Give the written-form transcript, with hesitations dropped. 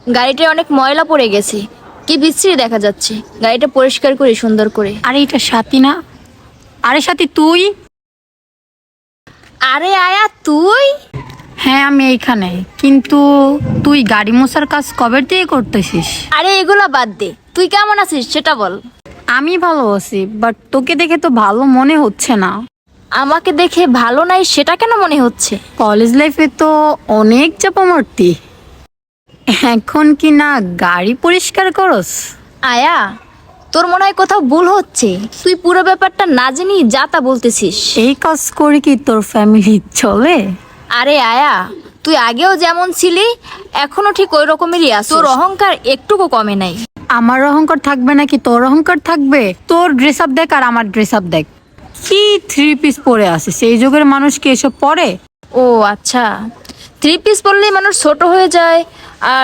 গাড়িটায় অনেক ময়লা পড়ে গেছে, কি বিশ্রী দেখা যাচ্ছে। গাড়িটা পরিষ্কার করে সুন্দর করে। আরে এটা সাথী না? আরে সাথী তুই? আরে আয়া তুই? হ্যাঁ আমি এইখানে, কিন্তু তুই গাড়ি মোছার কাজ কবে থেকে করতেছিস? আরে এগুলা বাদ দে, তুই কেমন আছিস সেটা বল। আমি ভালো আছি, বাট তোকে দেখে তো ভালো মনে হচ্ছে না। আমাকে দেখে ভালো নাই সেটা কেন মনে হচ্ছে? কলেজ লাইফে তো অনেক চাপা মারতি, এখন কি না গাড়ি পরিষ্কার করস? আয়া, তোর মনে হয় কোথাও ভুল হচ্ছে। তুই পুরো ব্যাপারটা না জেনি যা তা বলতেছিস। এই কাজ করে কি তোর ফ্যামিলি চলে? আরে আয়া, তুই আগেও যেমন ছিলি এখনো ঠিক ওই রকমেরই আছিস। তোর অহংকার একটুকু কমে নাই। আমার অহংকার থাকবে নাকি তোর অহংকার থাকবে? তোর ড্রেস আপ দেখ আর আমার ড্রেস আপ দেখ, কি থ্রি পিস পরে আসিস। এই যুগের মানুষ কি এসব পরে? ও আচ্ছা, থ্রি পিস পরলেই মানুষ ছোট হয়ে যায় আর